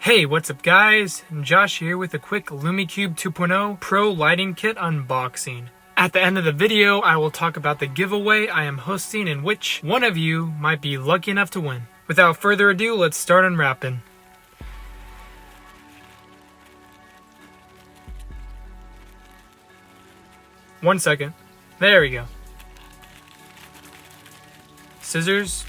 Hey, what's up guys? Josh here with a quick Lume Cube 2.0 Pro Lighting Kit unboxing. At the end of the video, I will talk about the giveaway I am hosting in which one of you might be lucky enough to win. Without further ado, let's start unwrapping. One second. There we go. Scissors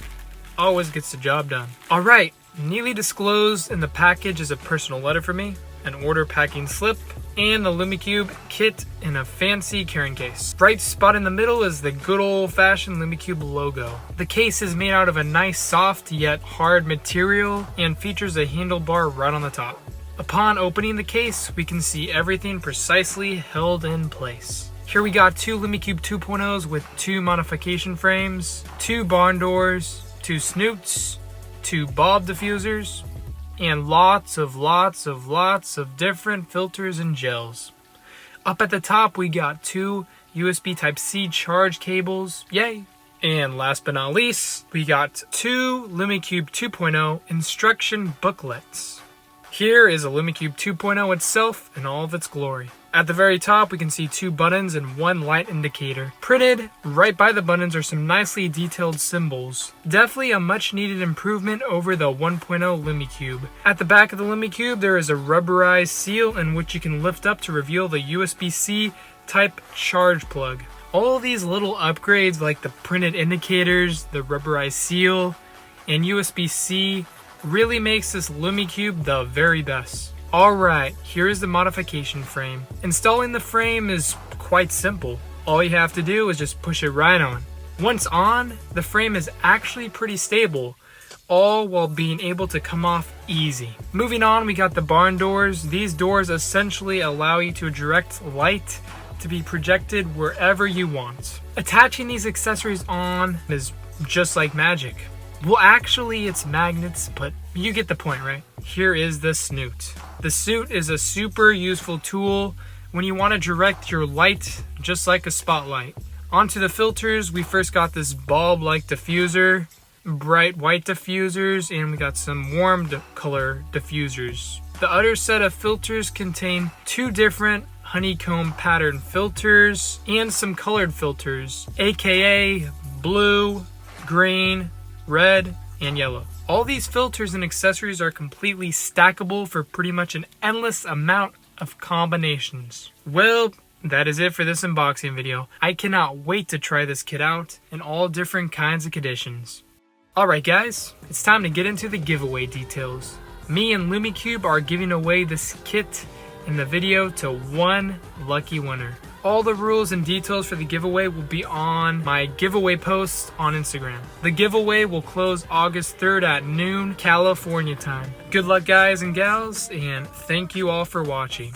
always gets the job done. Alright, neatly disclosed in the package is a personal letter for me, an order packing slip, and the Lume Cube kit in a fancy carrying case. Bright spot in the middle is the good old-fashioned Lume Cube logo. The case is made out of a nice soft yet hard material and features a handlebar right on the top. Upon opening the case, we can see everything precisely held in place. Here we got two Lume Cube 2.0s with two modification frames, two barn doors, two snoots, two bulb diffusers, and lots of different filters and gels. Up at the top we got two USB Type-C charge cables, yay! And last but not least, we got two Lume Cube 2.0 instruction booklets. Here is a Lume Cube 2.0 itself in all of its glory. At the very top, we can see two buttons and one light indicator. Printed right by the buttons are some nicely detailed symbols. Definitely a much needed improvement over the 1.0 Lume Cube. At the back of the Lume Cube, there is a rubberized seal in which you can lift up to reveal the USB-C type charge plug. All these little upgrades like the printed indicators, the rubberized seal, and USB-C really makes this Lume Cube the very best. Alright, here is the modification frame. Installing the frame is quite simple. All you have to do is just push it right on. Once on, the frame is actually pretty stable, all while being able to come off easy. Moving on, we got the barn doors. These doors essentially allow you to direct light to be projected wherever you want. Attaching these accessories on is just like magic. Well, actually, it's magnets, but you get the point, right? Here is the snoot. The snoot is a super useful tool when you want to direct your light just like a spotlight. Onto the filters, we first got this bulb-like diffuser, bright white diffusers, and we got some warm color diffusers. The other set of filters contain two different honeycomb pattern filters and some colored filters, aka blue, green, red, and yellow. All these filters and accessories are completely stackable for pretty much an endless amount of combinations. Well, that is it for this unboxing video. I cannot wait to try this kit out in all different kinds of conditions. Alright guys, it's time to get into the giveaway details. Me and Lume Cube are giving away this kit in the video to one lucky winner. All the rules and details for the giveaway will be on my giveaway post on Instagram. The giveaway will close August 3rd at noon, California time. Good luck guys and gals, and thank you all for watching.